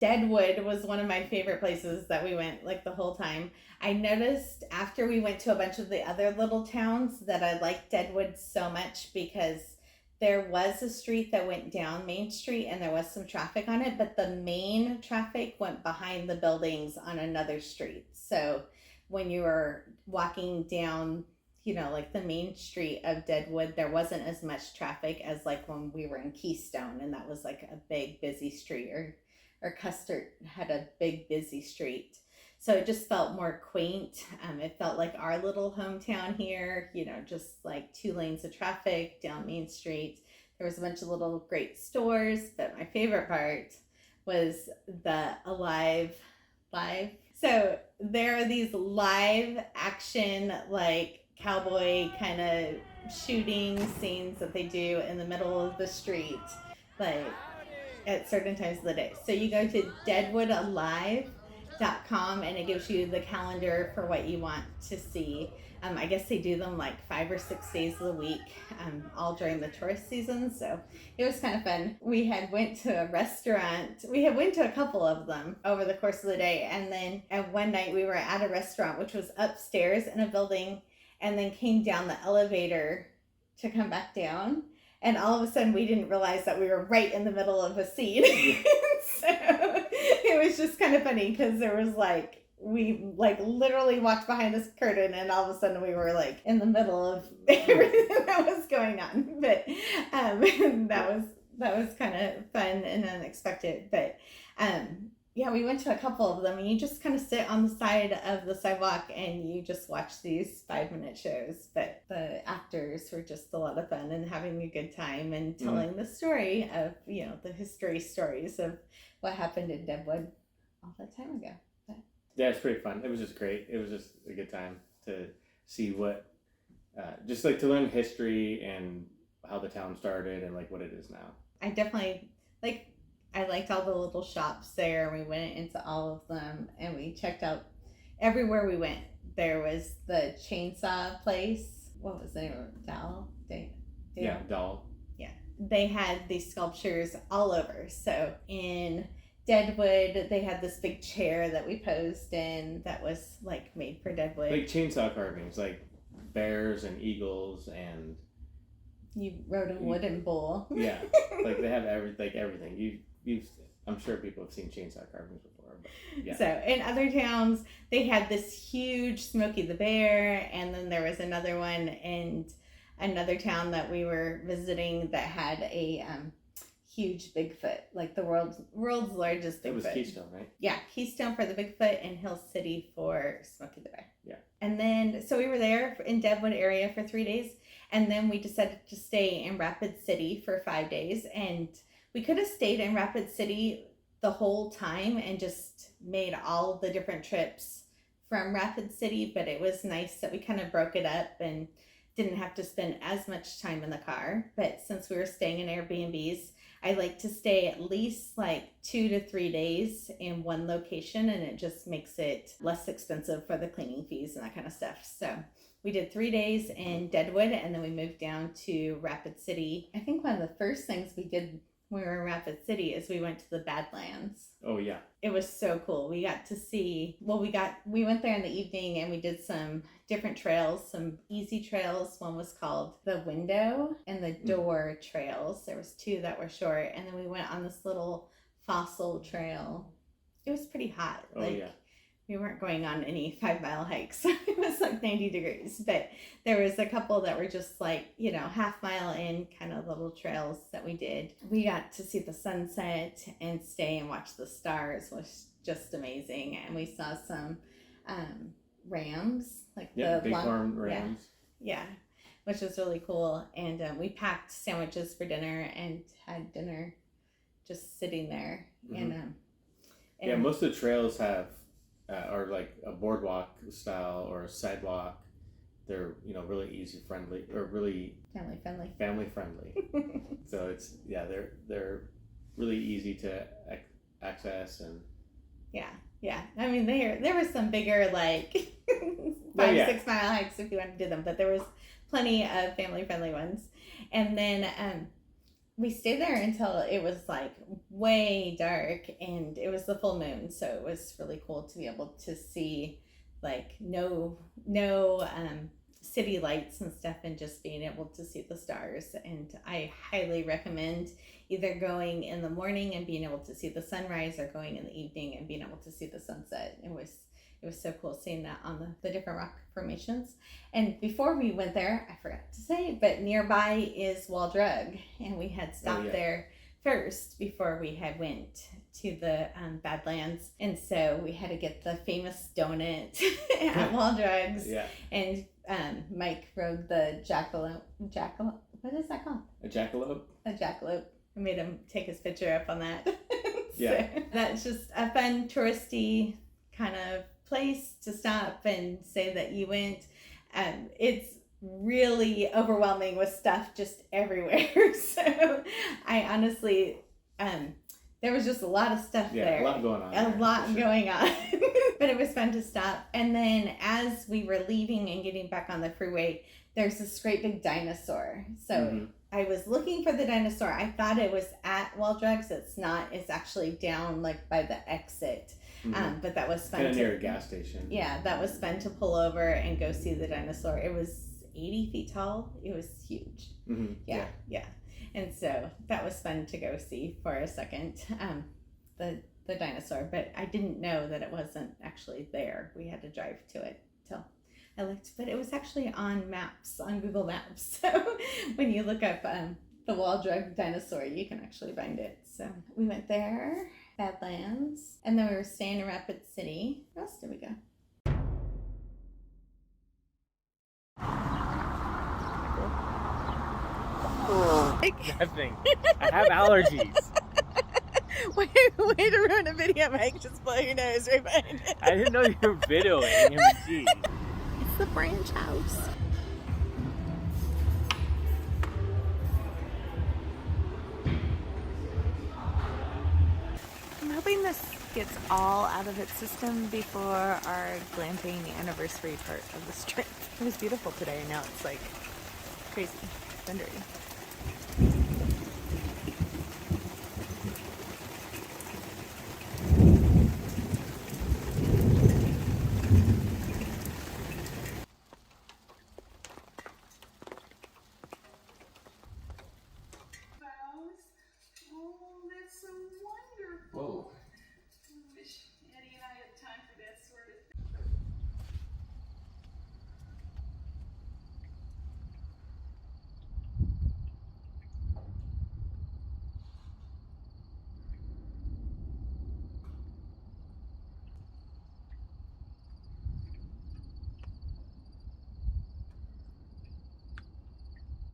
Deadwood was one of my favorite places that we went like the whole time. I noticed after we went to a bunch of the other little towns that I liked Deadwood so much because there was a street that went down Main Street and there was some traffic on it, but the main traffic went behind the buildings on another street. So when you were walking down, like the main street of Deadwood, there wasn't as much traffic as like when we were in Keystone, and that was like a big busy street, or Custer had a big busy street. So it just felt more quaint. It felt like our little hometown here, just like 2 lanes of traffic down Main Street. There was a bunch of little great stores, but my favorite part was the live. So there are these live action, like cowboy kind of shooting scenes that they do in the middle of the street, like at certain times of the day. So you go to deadwoodalive.com and it gives you the calendar for what you want to see. I guess they do them like 5 or 6 days of the week, all during the tourist season. So it was kind of fun. We had went to a restaurant. We had went to a couple of them over the course of the day. And then at one night we were at a restaurant, which was upstairs in a building, and then came down the elevator to come back down. And all of a sudden we didn't realize that we were right in the middle of a scene. So it was just kind of funny because there was we literally walked behind this curtain and all of a sudden we were like in the middle of everything that was going on. But that was kind of fun and unexpected. But yeah, we went to a couple of them, and you just kind of sit on the side of the sidewalk and you just watch these 5-minute shows. But the actors were just a lot of fun and having a good time and telling the story of, the history stories of what happened in Deadwood all that time ago. But yeah, it's pretty fun. It was just great. It was just a good time to see what, just like to learn history and how the town started and like what it is now. I definitely I liked all the little shops there. We went into all of them and we checked out everywhere we went. There was the chainsaw place. What was the name of it? Doll? Yeah, Doll. Yeah. They had these sculptures all over. So in Deadwood, they had this big chair that we posed in that was like made for Deadwood. Like chainsaw carvings, like bears and eagles, and you rode a wooden bull. Yeah, like they have everything. I'm sure people have seen chainsaw carvings before. But yeah. So in other towns, they had this huge Smokey the Bear, and then there was another one in another town that we were visiting that had a huge Bigfoot, like the world's largest Bigfoot. It was Keystone, right? Yeah, Keystone for the Bigfoot and Hill City for Smokey the Bear. Yeah. And then, so we were there in Deadwood area for 3 days, and then we decided to stay in Rapid City for 5 days, and we could have stayed in Rapid City the whole time and just made all the different trips from Rapid City, but it was nice that we kind of broke it up and didn't have to spend as much time in the car. But since we were staying in Airbnbs, I like to stay at least like 2 to 3 days in one location, and it just makes it less expensive for the cleaning fees and that kind of stuff. So we did 3 days in Deadwood, and then we moved down to Rapid City. I think one of the first things we did when we were in Rapid City is we went to the Badlands. Oh yeah. It was so cool. We got to see, we went there in the evening and we did some different trails, some easy trails. One was called the Window and the Door trails. There was 2 that were short, and then we went on this little fossil trail. It was pretty hot. Oh yeah. We weren't going on any 5-mile hikes. It was like 90 degrees, but there was a couple that were just like, half-mile in kind of little trails that we did. We got to see the sunset and stay and watch the stars, was just amazing. And we saw some rams, like the bighorn rams. Yeah, which was really cool. And we packed sandwiches for dinner and had dinner just sitting there. Mm-hmm. And yeah, most of the trails have are like a boardwalk style or a sidewalk. They're really easy friendly or really family friendly. So it's they're really easy to access. And yeah. I mean, there was some bigger like 5-6 mile hikes if you wanted to do them, but there was plenty of family friendly ones. And then we stayed there until it was like way dark, and it was the full moon, so it was really cool to be able to see like no city lights and stuff, and just being able to see the stars. And I highly recommend either going in the morning and being able to see the sunrise, or going in the evening and being able to see the sunset. It was so cool seeing that on the different rock formations. And before we went there, I forgot to say, but nearby is Wall Drug, and we had stopped there first before we had went to the Badlands. And so we had to get the famous donut at Wall Drugs. Yeah. And Mike rode the jackalope. What is that called? A jackalope? A jackalope. I made him take his picture up on that. Yeah. So that's just a fun touristy kind of place to stop and say that you went. It's really overwhelming with stuff just everywhere. So I honestly, there was just a lot of stuff there. A lot going on. Going on. But it was fun to stop. And then as we were leaving and getting back on the freeway, there's this great big dinosaur. So I was looking for the dinosaur. I thought it was at Wall Drugs. It's not. It's actually down like by the exit. But that was fun. Kind of near a gas station. Yeah, that was fun to pull over and go see the dinosaur. It was 80 feet tall. It was huge. Yeah. And so that was fun to go see for a second, the dinosaur. But I didn't know that it wasn't actually there. We had to drive to it till I looked. But it was actually on maps, on Google Maps. So when you look up the Wall Drug dinosaur, you can actually find it. So we went there. Badlands, and then we were staying in Rapid City. Where else did we go? Nothing. I have allergies. Way to ruin a video, Mike. Just blow your nose right behind it. I didn't know you were videoing. It's the branch house. I'm hoping this gets all out of its system before our glamping anniversary part of this trip. It was beautiful today. Now it's like crazy, thundery.